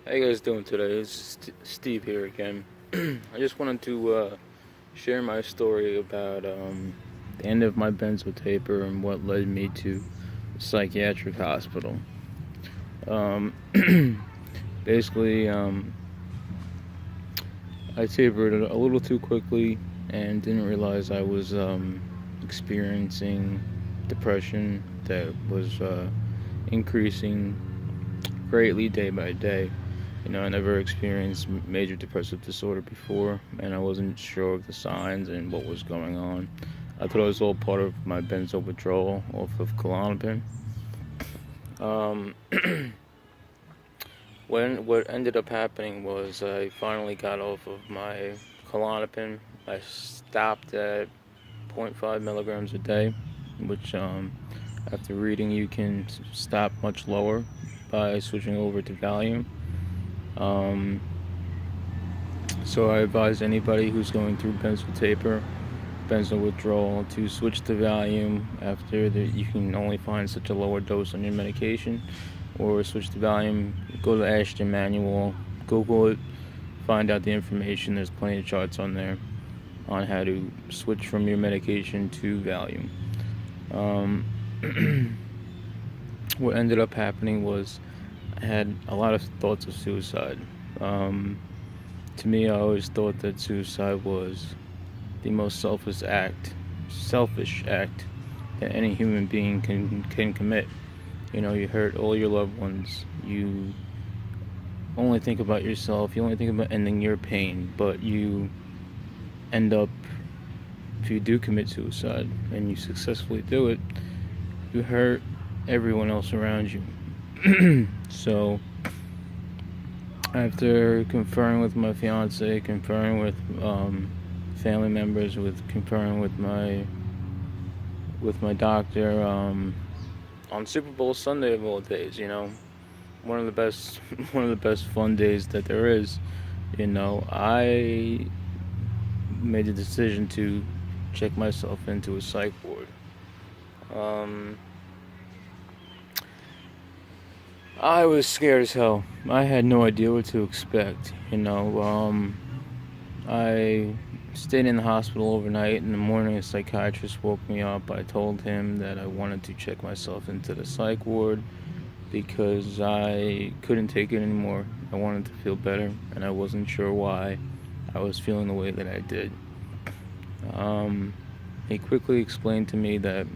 How you guys doing today? It's Steve here again. I just wanted to share my story about the end of my benzo taper and what led me to a psychiatric hospital. Um, basically, I tapered a little too quickly and didn't realize I was experiencing depression that was increasing greatly day by day. I never experienced major depressive disorder before, and I wasn't sure of the signs and what was going on. I thought it was all part of my benzo withdrawal off of Klonopin. Um, what ended up happening was I finally got off of my Klonopin. I stopped at zero point 0.5 milligrams a day, which after reading you can stop much lower by switching over to Valium. Um, so I advise anybody who's going through benzo taper, benzo withdrawal, to switch to Valium after you can only find such a lower dose on your medication, or switch to Valium. Go to Ashton Manual, Google it, find out the information. There's plenty of charts on there on how to switch from your medication to Valium. What ended up happening was I had a lot of thoughts of suicide. To me, I always thought that suicide was the most selfish act that any human being can commit. You hurt all your loved ones. You only think about yourself. You only think about ending your pain, but you end up, if you do commit suicide and you successfully do it, you hurt everyone else around you. So after conferring with my fiance, conferring with family members, conferring with my doctor, on Super Bowl Sunday of all days, one of the best one of the best fun days that there is, I made the decision to check myself into a psych ward. I was scared as hell. I had no idea what to expect. I stayed in the hospital overnight. In the morning, a psychiatrist woke me up. I told him that I wanted to check myself into the psych ward because I couldn't take it anymore. I wanted to feel better, and I wasn't sure why I was feeling the way that I did. He quickly explained to me that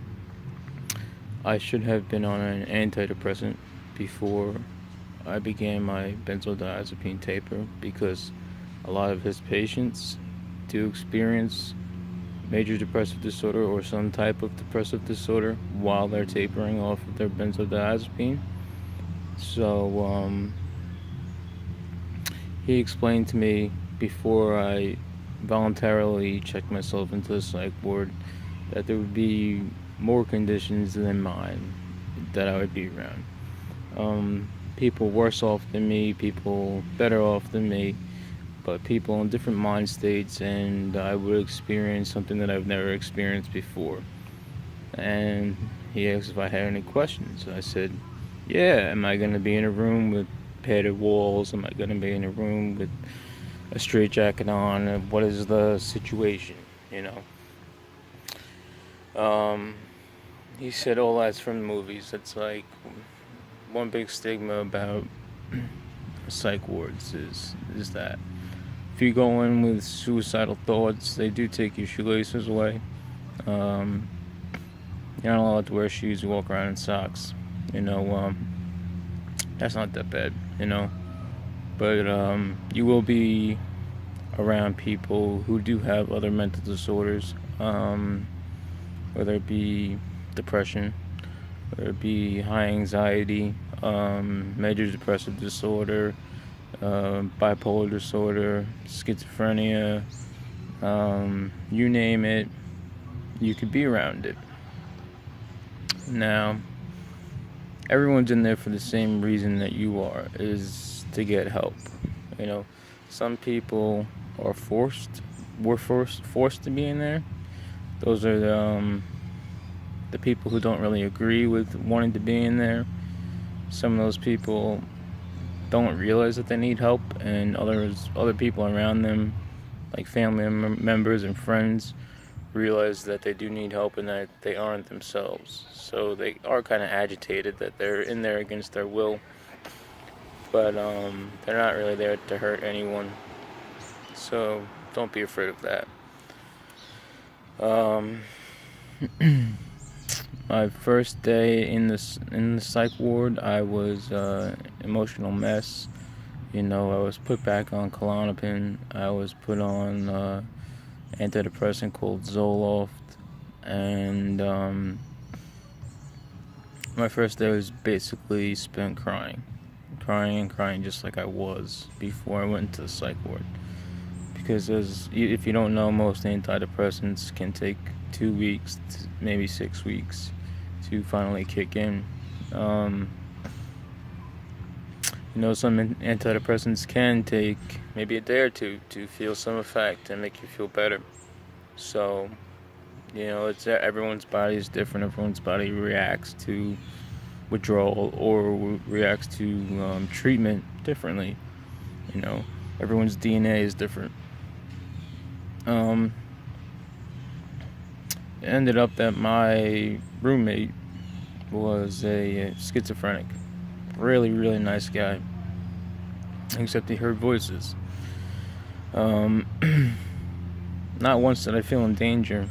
I should have been on an antidepressant before I began my benzodiazepine taper, because a lot of his patients do experience major depressive disorder or some type of depressive disorder while they're tapering off of their benzodiazepine. So he explained to me before I voluntarily checked myself into the psych ward that there would be more conditions than mine that I would be around. People worse off than me, people better off than me, but people in different mind states, and I would experience something that I've never experienced before. And he asked if I had any questions. I said, yeah, am I going to be in a room with padded walls? Am I going to be in a room with a straitjacket on? What is the situation, He said, oh, that's from the movies. It's like one big stigma about psych wards is that if you go in with suicidal thoughts, they do take your shoelaces away. You're not allowed to wear shoes. You walk around in socks. That's not that bad, But you will be around people who do have other mental disorders, whether it be depression, whether it be high anxiety, major depressive disorder, bipolar disorder, schizophrenia, you name it, you could be around it. Now, everyone's in there for the same reason that you are, is to get help. Some people are forced to be in there. Those are the people who don't really agree with wanting to be in there. Some of those people don't realize that they need help, and other people around them, like family members and friends, realize that they do need help and that they aren't themselves. So they are kind of agitated that they're in there against their will, but they're not really there to hurt anyone. So don't be afraid of that. My first day in the psych ward, I was emotional mess. I was put back on Klonopin. I was put on antidepressant called Zoloft, and my first day was basically spent crying, just like I was before I went to the psych ward. Because if you don't know, most antidepressants can take 2 weeks, maybe 6 weeks, to finally kick in. Some antidepressants can take maybe a day or two to feel some effect and make you feel better. So, it's everyone's body is different. Everyone's body reacts to withdrawal or reacts to treatment differently. Everyone's DNA is different. It ended up that my roommate was a schizophrenic. Really, really nice guy. Except he heard voices. Not once did I feel in danger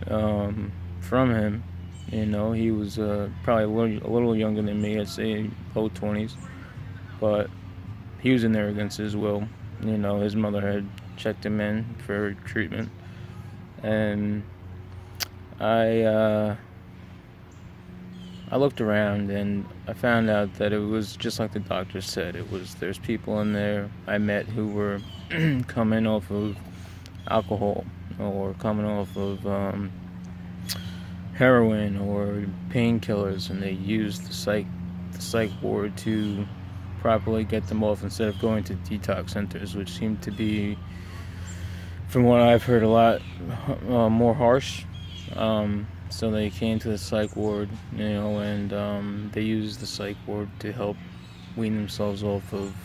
from him. He was probably a little younger than me. I'd say low 20s. But he was in there against his will. His mother had checked him in for treatment. And I looked around and I found out that it was just like the doctor said. There's people in there I met who were coming off of alcohol or coming off of heroin or painkillers, and they used the psych ward to properly get them off instead of going to detox centers, which seemed to be, from what I've heard, a lot more harsh. So they came to the psych ward, and they used the psych ward to help wean themselves off of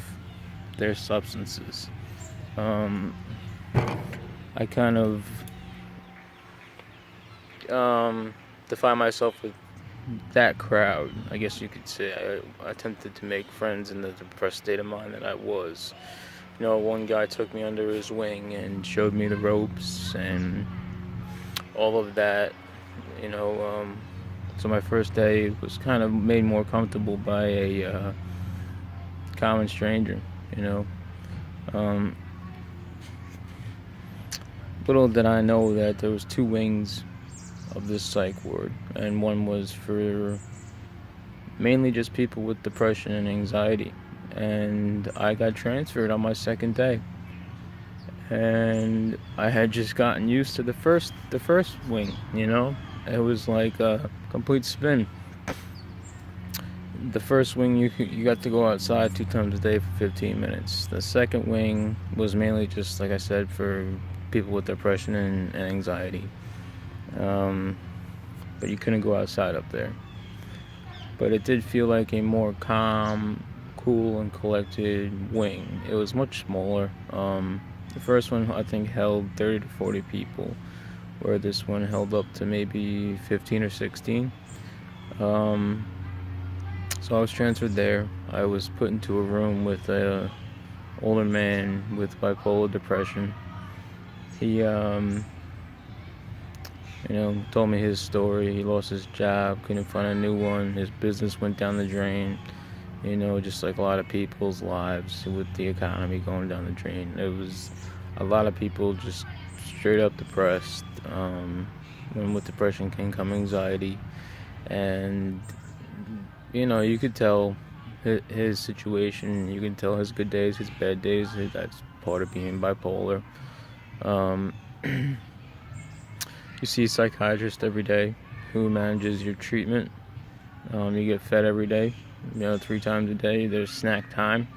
their substances. I kind of define myself with that crowd, I guess you could say. I attempted to make friends in the depressed state of mind that I was. One guy took me under his wing and showed me the ropes and all of that. So my first day was kind of made more comfortable by a common stranger. Little did I know that there was 2 wings of this psych ward, and one was for mainly just people with depression and anxiety. And I got transferred on my second day, and I had just gotten used to the first wing. It was like a complete spin. The first wing, you got to go outside 2 times a day for 15 minutes. The second wing was mainly just, like I said, for people with depression and anxiety. But you couldn't go outside up there. But it did feel like a more calm, cool, and collected wing. It was much smaller. The first one, I think, held 30 to 40 people, where this one held up to maybe 15 or 16. So I was transferred there. I was put into a room with a older man with bipolar depression. He, told me his story. He lost his job, couldn't find a new one. His business went down the drain. Just like a lot of people's lives with the economy going down the drain. It was a lot of people just straight up depressed. When with depression can come anxiety. And, you could tell his situation. You can tell his good days, his bad days. That's part of being bipolar. You see a psychiatrist every day who manages your treatment. You get fed every day, 3 times a day. There's snack time.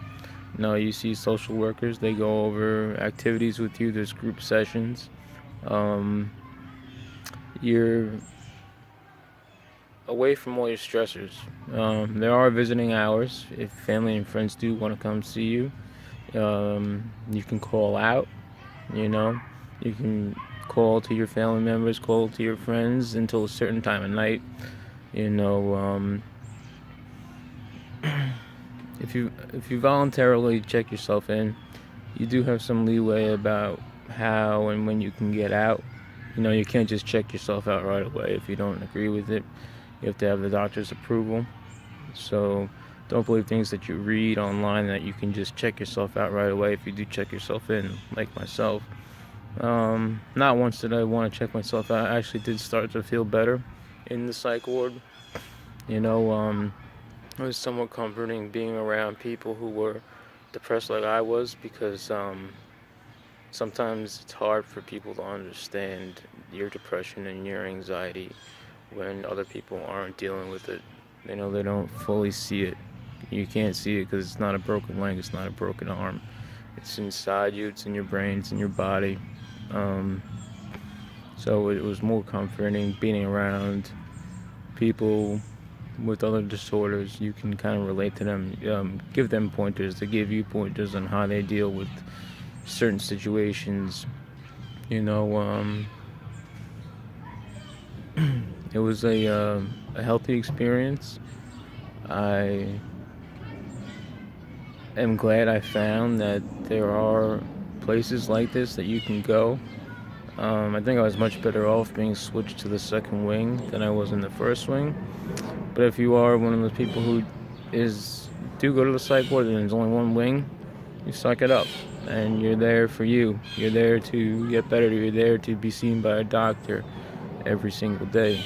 You see social workers. They go over activities with you. There's group sessions. You're away from all your stressors. There are visiting hours if family and friends do want to come see you. You can call out, you know. You can call to your family members, call to your friends until a certain time of night. You know, if you voluntarily check yourself in, you do have some leeway about how and when you can get out. You know, you can't just check yourself out right away if you don't agree with it. You have to have the doctor's approval. So don't believe things that you read online that you can just check yourself out right away if you do check yourself in, like myself. Not once did I want to check myself out. I actually did start to feel better in the psych ward. You know, it was somewhat comforting being around people who were depressed like I was, because sometimes it's hard for people to understand your depression and your anxiety when other people aren't dealing with it. You know, they don't fully see it. You can't see it because it's not a broken leg, it's not a broken arm. It's inside you, it's in your brain, it's in your body. So it was more comforting being around people with other disorders. You can kind of relate to them, give them pointers, they give you pointers on how they deal with certain situations. You know, it was a healthy experience. I am glad I found that there are places like this that you can go. I think I was much better off being switched to the second wing than I was in the first wing. But if you are one of those people who do go to the psych ward and there's only one wing, you suck it up. And you're there for you. You're there to get better. You're there to be seen by a doctor every single day.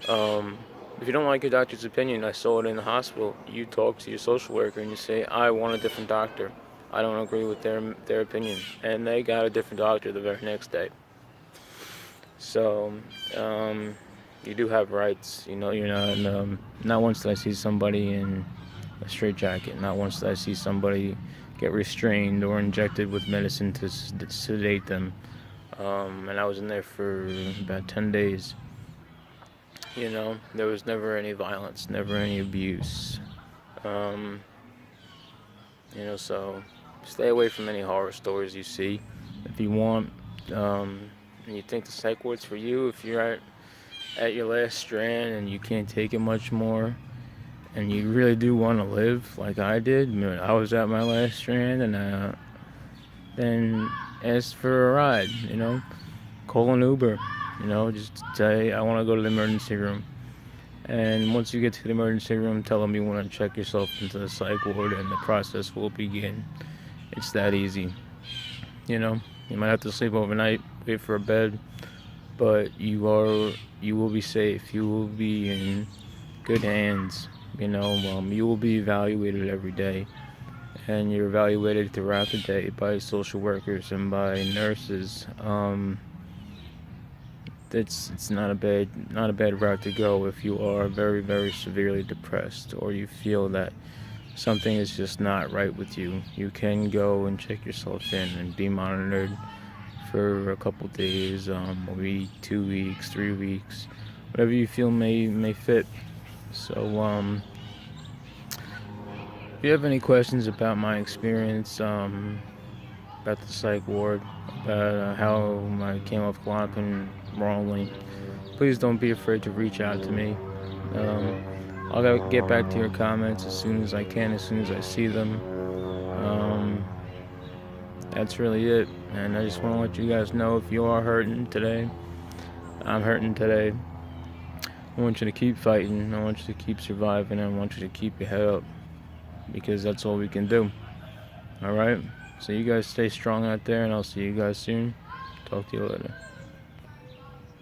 If you don't like your doctor's opinion, I saw it in the hospital, you talk to your social worker and you say, I want a different doctor. I don't agree with their opinion. And they got a different doctor the very next day. So, you do have rights. You know, you're not once did I see somebody in a straitjacket. Not once did I see somebody get restrained or injected with medicine to sedate them. And I was in there for about 10 days. You know, there was never any violence, never any abuse. You know, so stay away from any horror stories you see. If you want, and you think the psych ward's for you, if you're at your last strand and you can't take it much more, and you really do want to live like I did, I was at my last strand, and then ask for a ride, you know, call an Uber, you know, just say, I want to go to the emergency room. And once you get to the emergency room, tell them you want to check yourself into the psych ward, and the process will begin. It's that easy. You know, you might have to sleep overnight, wait for a bed, but you will be safe. You will be in good hands. You know, you will be evaluated every day, and you're evaluated throughout the day by social workers and by nurses. It's not a bad route to go if you are very, very severely depressed, or you feel that something is just not right with you. You can go and check yourself in and be monitored for a couple days, a week, 2 weeks, 3 weeks, whatever you feel may fit. So, if you have any questions about my experience, about the psych ward, about how I came off Klonopin wrongly, please don't be afraid to reach out to me. I'll get back to your comments as soon as I can, as soon as I see them. That's really it, and I just want to let you guys know, if you are hurting today, I'm hurting today. I want you to keep fighting. I want you to keep surviving. I want you to keep your head up, because that's all we can do. Alright? So you guys stay strong out there, and I'll see you guys soon. Talk to you later.